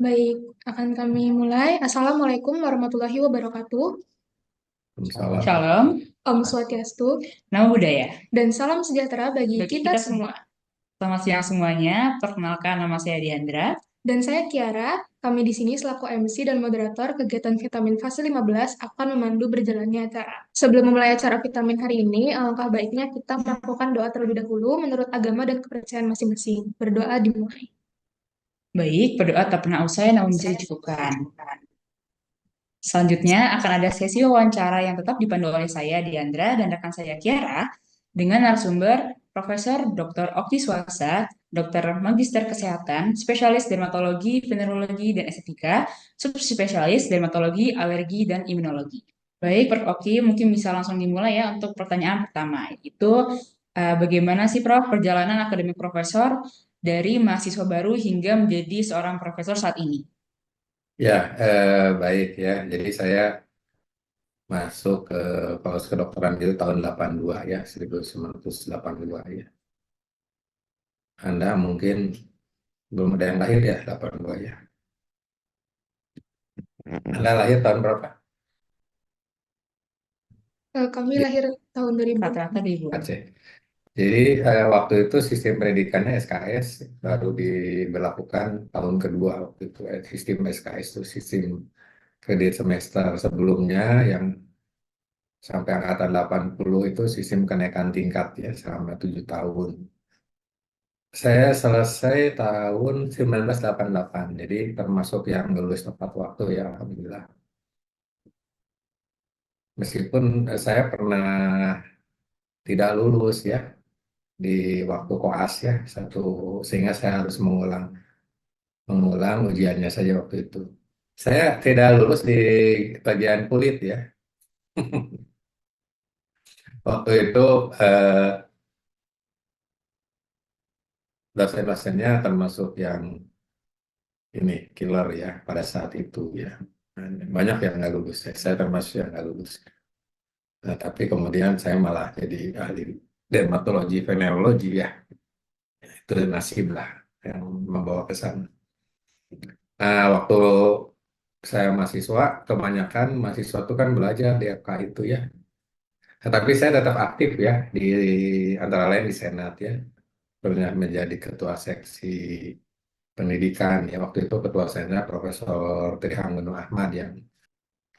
Baik, akan kami mulai. Assalamualaikum warahmatullahi wabarakatuh. Salam. Shalom, Om Swastiastu, nama budaya. dan salam sejahtera bagi Bagi kita kita semua. selamat siang semuanya. Perkenalkan nama saya Diandra. Dan saya Kiara, kami di sini selaku MC dan moderator kegiatan Vitamin Fase 15 akan memandu berjalannya acara. Sebelum memulai acara Vitamin hari ini, alangkah baiknya kita melakukan doa terlebih dahulu menurut agama dan kepercayaan masing-masing. Berdoa dimulai. Baik, berdoa tak pernah usai namun bisa dicukupkan. Selanjutnya akan ada sesi wawancara yang tetap dipandu oleh saya Diandra dan rekan saya Kiara dengan narasumber Profesor Dr. Okti Swasa, Dokter Magister Kesehatan, Spesialis Dermatologi, Venerologi, dan Estetika, Subspesialis Dermatologi, Alergi, dan Imunologi. Baik, Prof. Okti, mungkin bisa langsung dimulai ya untuk pertanyaan pertama, yaitu bagaimana sih Prof perjalanan akademik Profesor dari mahasiswa baru hingga menjadi seorang profesor saat ini? Ya, baik ya. Jadi saya masuk ke Fakultas Kedokteran itu tahun 82 ya, 1982 ya. Anda mungkin belum ada yang lahir ya, 82 ya. Anda lahir tahun berapa? Kami Di lahir tahun 2000. Rata-rata di bulan. Aceh. Jadi waktu itu sistem pendidikannya SKS baru diberlakukan tahun kedua waktu itu. Sistem SKS itu sistem kredit semester sebelumnya yang sampai angkatan 80 itu sistem kenaikan tingkat ya selama 7 tahun. Saya selesai tahun 1988, jadi termasuk yang lulus tepat waktu ya, Alhamdulillah. Meskipun saya pernah tidak lulus ya di waktu koas ya, sehingga saya harus mengulang mengulang ujiannya saja waktu itu. Saya tidak lulus di bagian kulit ya. Waktu itu eh, dosen-dosennya termasuk yang ini killer ya pada saat itu ya. Banyak yang nggak lulus ya. Saya termasuk yang nggak lulus. Nah, tapi kemudian saya malah jadi ahli dermatologi venerologi ya. Itu nasib lah yang membawa ke sana. Nah, waktu saya mahasiswa, kebanyakan mahasiswa itu kan belajar di FK itu ya. Nah, tapi saya tetap aktif ya di antara lain di Senat ya. Pernah menjadi ketua seksi pendidikan ya. Waktu itu ketua Senat Profesor Trihanggono Ahmad yang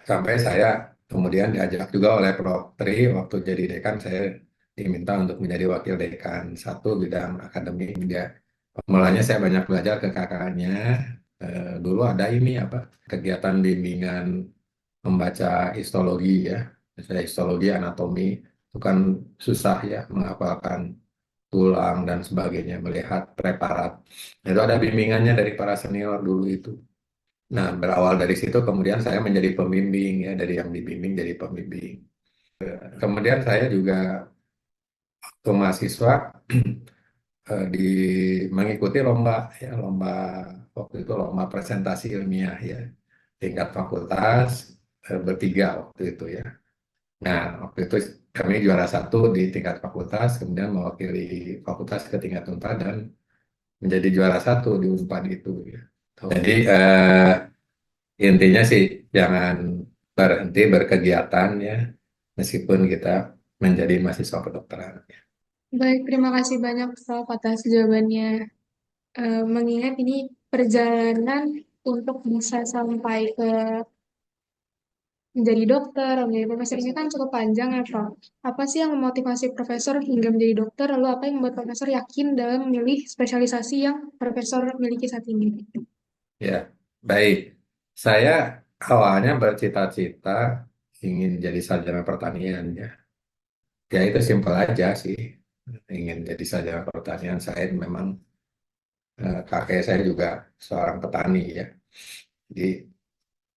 sampai saya kemudian diajak juga oleh Prof. Tri waktu jadi dekan saya diminta untuk menjadi wakil dekan satu bidang akademik dia. Mulanya saya banyak belajar ke kakaknya. Dulu ada ini apa kegiatan bimbingan membaca histologi ya. Misalnya histologi anatomi itu kan susah ya menghafalkan tulang dan sebagainya melihat preparat. Itu ada bimbingannya dari para senior dulu itu. Nah, berawal dari situ kemudian saya menjadi pembimbing ya, dari yang dibimbing jadi pembimbing. Kemudian saya juga ke mahasiswa di mengikuti lomba ya, lomba waktu itu lomba presentasi ilmiah ya, tingkat fakultas bertiga waktu itu ya. Nah, waktu itu kami juara satu di tingkat fakultas, kemudian mewakili fakultas ke tingkat unpad dan menjadi juara satu di unpad itu ya. Jadi intinya sih jangan berhenti berkegiatan ya, meskipun kita menjadi mahasiswa kedokteran. Baik, terima kasih banyak Prof atas jawabannya. Mengingat ini perjalanan untuk bisa sampai ke menjadi dokter, menjadi profesor ini kan cukup panjang ya, Prof. Apa sih yang memotivasi profesor hingga menjadi dokter? Lalu apa yang membuat profesor yakin dalam memilih spesialisasi yang profesor miliki saat ini? Ya, baik. Saya awalnya bercita-cita ingin jadi sarjana pertanian ya. Ya itu simpel aja sih. Ingin jadi sarjana pertanian. Saya memang kakek saya juga seorang petani ya. Jadi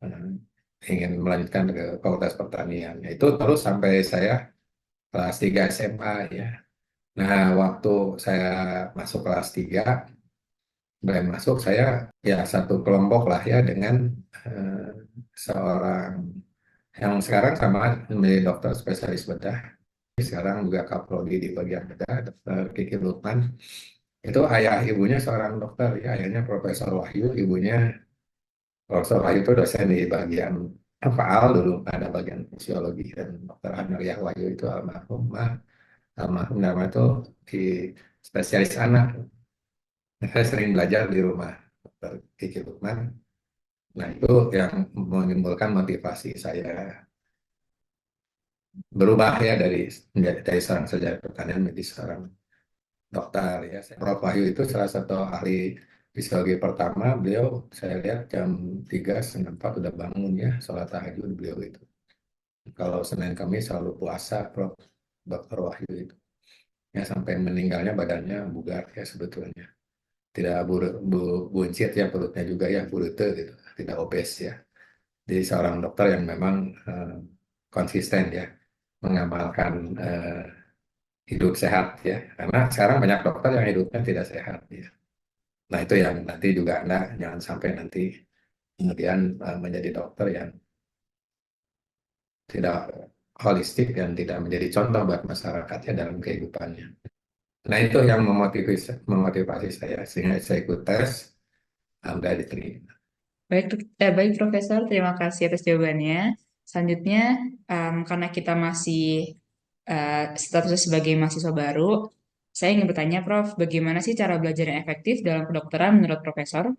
eh, ingin melanjutkan ke Fakultas Pertanian. Ya, itu terus sampai saya kelas 3 SMA ya. Nah, waktu saya masuk kelas 3 dan masuk saya ya satu kelompok lah ya dengan eh, seorang yang sekarang sama menjadi dokter spesialis bedah. Sekarang juga kaprodi di bagian bedah, Dokter Kiki Lukman. Itu ayah ibunya seorang dokter ya, ayahnya Profesor Wahyu, ibunya Profesor Wahyu itu dosen di bagian faal dulu, ada bagian fisiologi, dan Dr. Amelia Wahyu itu almarhum nama itu di spesialis anak. Saya sering belajar di rumah Dr. Kiki Lukman. Nah, itu yang menimbulkan motivasi saya berubah ya dari seorang sarjana pertanian menjadi seorang dokter ya. Prof. Wahyu itu salah satu ahli fisiologi pertama. Beliau saya lihat jam 3 setengah 4 udah bangun ya, sholat tahajud beliau itu. Kalau Senin Kamis selalu puasa, Prof. Dr. Wahyu itu. Ya, sampai meninggalnya badannya bugar ya sebetulnya. Tidak buncit ya, perutnya juga ya burute gitu. Tidak obes ya. Jadi seorang dokter yang memang konsisten ya mengamalkan hidup sehat ya. Karena sekarang banyak dokter yang hidupnya tidak sehat ya. Nah, itu yang nanti juga Anda jangan sampai nanti kemudian menjadi dokter yang tidak holistik dan tidak menjadi contoh buat masyarakatnya dalam kehidupannya. Nah, itu yang memotivasi saya sehingga saya ikut tes, alhamdulillah diterima. Baik, baik Profesor, terima kasih atas jawabannya. Selanjutnya, karena kita masih statusnya sebagai mahasiswa baru, saya ingin bertanya, Prof, bagaimana sih cara belajar yang efektif dalam kedokteran menurut Profesor?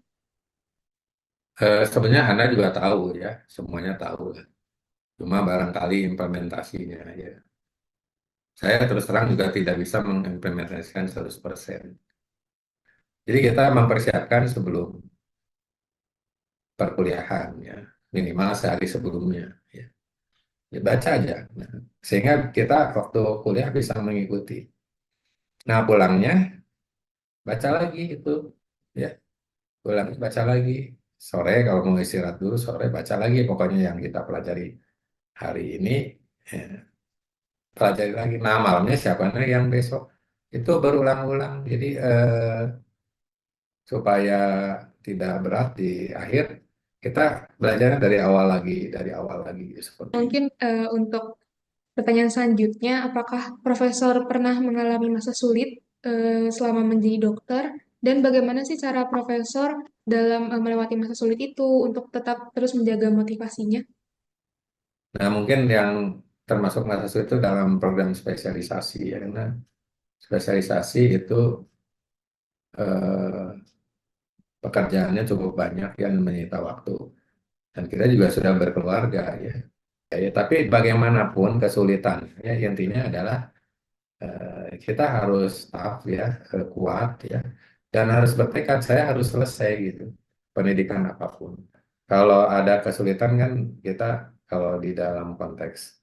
Sebenarnya Anda juga tahu ya, semuanya tahu lah. Cuma barangkali implementasinya ya. Saya terus terang juga tidak bisa mengimplementasikan 100%. Jadi kita mempersiapkan sebelum perkuliahan ya, minimal sehari sebelumnya ya. Ya baca aja. Nah, sehingga kita waktu kuliah bisa mengikuti. Nah, pulangnya baca lagi itu ya, pulang baca lagi. Sore kalau mau istirahat dulu, sore baca lagi pokoknya yang kita pelajari hari ini ya, pelajari lagi. Nah, malamnya siapa nih yang besok itu berulang-ulang. Jadi supaya tidak berat di akhir, kita belajarnya dari awal lagi seperti itu. Mungkin untuk pertanyaan selanjutnya, apakah Profesor pernah mengalami masa sulit selama menjadi dokter? Dan bagaimana sih cara Profesor dalam melewati masa sulit itu untuk tetap terus menjaga motivasinya? Nah, mungkin yang termasuk mahasiswa itu dalam program spesialisasi ya, karena spesialisasi itu eh, pekerjaannya cukup banyak yang menyita waktu. Dan kita juga sudah berkeluarga ya. Ya, tapi bagaimanapun kesulitan, ya intinya adalah kita harus tough ya, kuat ya, dan harus bertekad saya harus selesai gitu, pendidikan apapun. Kalau ada kesulitan kan kita kalau di dalam konteks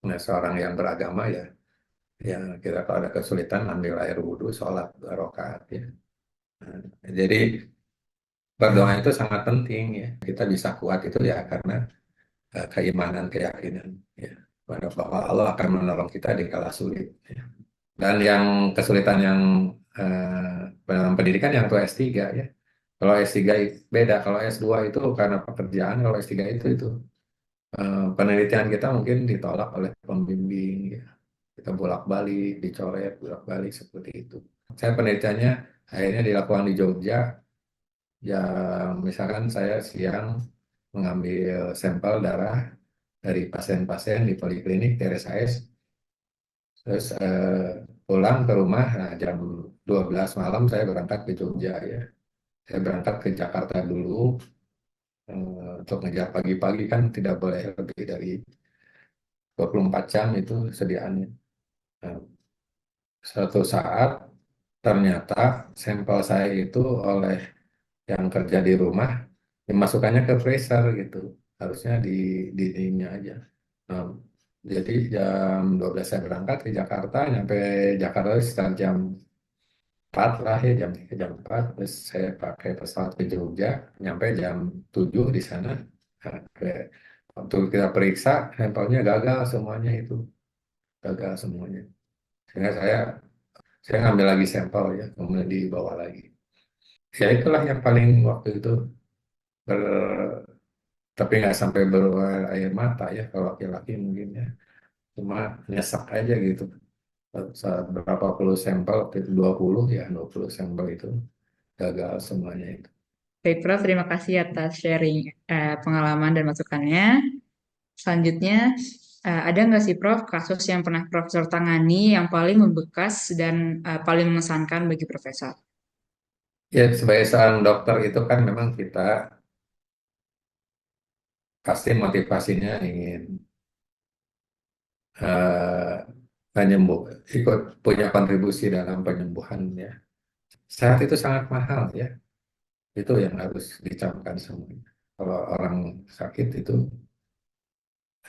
seorang yang beragama ya, ya kita kalau ada kesulitan ambil air wudhu, sholat 2 rakaat ya. Nah, jadi berdoa itu sangat penting ya. Kita bisa kuat itu ya karena keimanan, keyakinan ya bahwa Allah akan menolong kita di kala sulit. Ya. Dan yang kesulitan yang dalam pendidikan yang tuh S3 ya. Kalau S3 beda, kalau S2 itu karena pekerjaan, kalau S3 itu penelitian kita mungkin ditolak oleh pembimbing ya. Kita bolak-balik, dicoret, bolak-balik seperti itu. Saya penelitiannya akhirnya dilakukan di Jogja. Ya, misalkan saya siang mengambil sampel darah dari pasien-pasien di poliklinik TRSAS, terus pulang ke rumah, nah, jam 12 malam saya berangkat ke Jogja ya. Saya berangkat ke Jakarta dulu untuk ngejar pagi-pagi kan tidak boleh lebih dari 24 jam itu sediaannya. Nah, suatu saat ternyata sampel saya itu oleh yang kerja di rumah dimasukkannya ke freezer gitu. Harusnya di ininya aja. Nah, jadi jam 12 saya berangkat ke Jakarta, nyampe Jakarta sekitar jam 4 lah ya, jam 3, jam 4. Terus saya pakai pesawat ke Jogja, nyampe jam 7 di sana. Nah, waktu kita periksa, sampelnya gagal semuanya itu. Gagal semuanya. Sehingga saya ngambil lagi sampel ya, kemudian dibawa lagi. Ya itulah yang paling waktu itu ber- tapi nggak sampai air mata ya kalau laki-laki mungkin ya, cuma nyesek aja gitu. Saat berapa puluh sampel waktu itu 20 ya, 20 sampel itu gagal semuanya itu. Baik, Prof. Terima kasih atas sharing pengalaman dan masukannya. Selanjutnya, ada nggak sih, Prof, kasus yang pernah Profesor tangani yang paling membekas dan paling mengesankan bagi Profesor? Ya, sebagai seorang dokter itu kan memang kita pasti motivasinya ingin eh, menyembuh, ikut punya kontribusi dalam penyembuhan ya. Sehat itu sangat mahal ya, itu yang harus dicamkan semuanya. Kalau orang sakit itu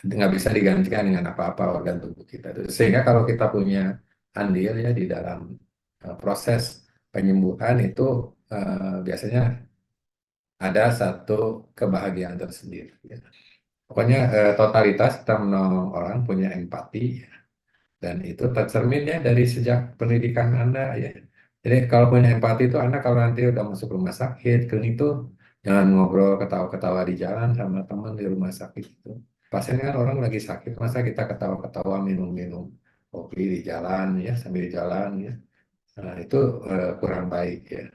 nggak bisa digantikan dengan apa-apa organ tubuh kita. Sehingga kalau kita punya andil ya di dalam proses penyembuhan itu biasanya ada satu kebahagiaan tersendiri. Ya. Pokoknya totalitas kita menolong orang punya empati ya. Dan itu tercermin ya dari sejak pendidikan Anda ya. Jadi kalau punya empati itu Anda kalau nanti udah masuk rumah sakit, klinik itu jangan ngobrol ketawa-ketawa di jalan sama teman di rumah sakit itu. Pasien kan orang lagi sakit, masa kita ketawa-ketawa minum-minum kopi di jalan ya, sambil di jalan ya. Nah, itu kurang baik ya.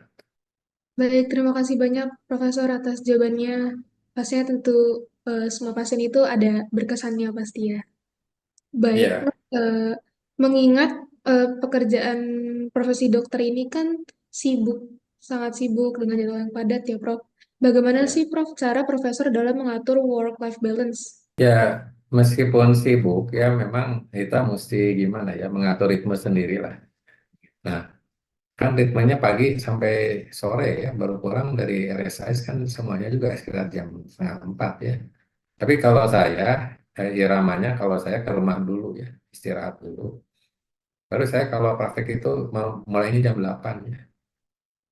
Baik, terima kasih banyak Profesor atas jawabannya. Pastinya tentu semua pasien itu ada berkesannya pasti ya. Baik, Iya, Prof. Mengingat pekerjaan profesi dokter ini kan sibuk, sangat sibuk dengan jadwal yang padat ya, Prof. Bagaimana ya. sih, Prof, cara profesor dalam mengatur work-life balance? Ya, meskipun sibuk ya memang kita mesti gimana ya mengatur ritme sendiri lah. Nah, kan ritmenya pagi sampai sore ya, baru pulang dari RSIS kan semuanya juga sekitar jam setengah 4 ya. Tapi kalau saya, iramanya kalau saya ke rumah dulu ya, istirahat dulu. Baru saya kalau praktek itu mulainya jam 8 ya,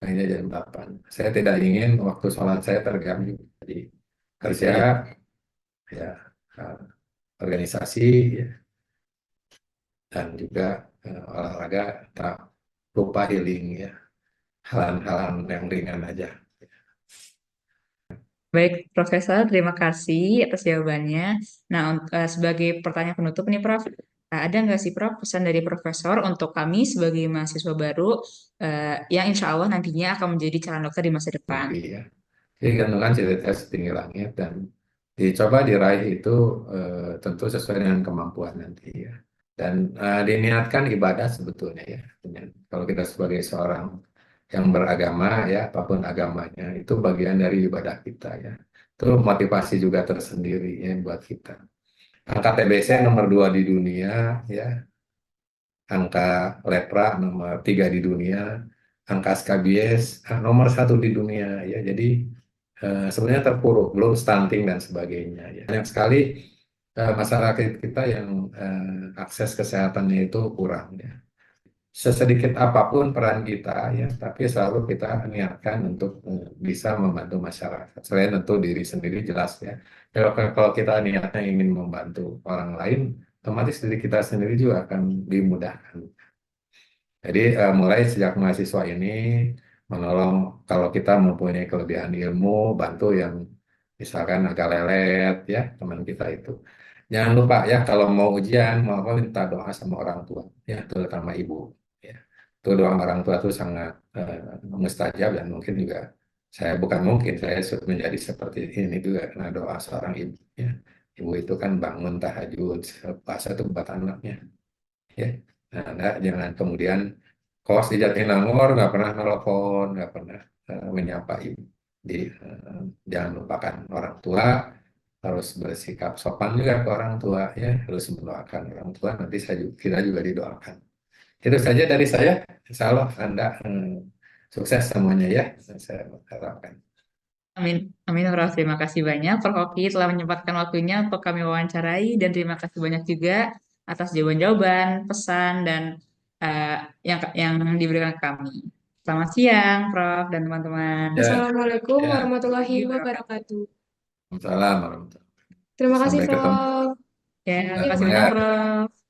mulainya jam 8. Saya tidak ingin waktu sholat saya terganggu. Jadi kerja, ya, eh, organisasi, ya, dan juga olahraga, tak lupa healing ya, hal-hal yang ringan aja. Baik, Profesor, terima kasih atas jawabannya. Nah, sebagai pertanyaan penutup nih, Prof, ada nggak sih, Prof, pesan dari Profesor untuk kami sebagai mahasiswa baru yang insya Allah nantinya akan menjadi calon dokter di masa depan? Mimpi ya. Jadi gantungan cita-cita setinggi langit dan dicoba diraih itu tentu sesuai dengan kemampuan nanti ya. Dan diniatkan ibadah sebetulnya ya. Kalau kita sebagai seorang yang beragama ya, apapun agamanya, itu bagian dari ibadah kita ya. Itu motivasi juga tersendiri ya buat kita. Angka TBC nomor 2 di dunia ya, angka lepra nomor 3 di dunia, angka skabies nomor 1 di dunia ya. Jadi sebenarnya terpuruk, belum stunting dan sebagainya ya. Banyak sekali masyarakat kita yang akses kesehatannya itu kurang ya. Sesedikit apapun peran kita ya, tapi selalu kita niatkan untuk bisa membantu masyarakat. Selain tentu diri sendiri jelas ya. Kalau kita niatnya ingin membantu orang lain, otomatis diri kita sendiri juga akan dimudahkan. Jadi mulai sejak mahasiswa ini menolong kalau kita mempunyai kelebihan ilmu, bantu yang misalkan agak lelet ya teman kita itu. Jangan lupa ya kalau mau ujian mau apa minta doa sama orang tua ya terutama ibu ya. Itu doa orang tua itu sangat mustajab dan mungkin juga saya bukan mungkin saya menjadi seperti ini juga karena doa seorang ibu ya. Ibu itu kan bangun tahajud puasa itu buat anaknya ya. Nah, Anda jangan kemudian kos di Jatinangor nggak pernah telepon, nggak pernah menyapa ibu. Jadi jangan lupakan orang tua, harus bersikap sopan juga ke orang tua ya, harus mendoakan orang tua. Nanti kita juga didoakan. Itu saja dari saya. Insya Allah Anda sukses semuanya ya. Saya harapkan. Amin, amin, Prof. Terima kasih banyak, Prof. Oki telah menyempatkan waktunya untuk kami wawancarai dan terima kasih banyak juga atas jawaban-jawaban, pesan dan eh, yang diberikan ke kami. Selamat siang, Prof. dan teman-teman. Ya, Assalamualaikum ya. warahmatullahi wabarakatuh. Salam warahmatullahi wabarakatuh. Terima kasih, Sampai ketemu. Ya, terima kasih banyak, Semangat. Prof.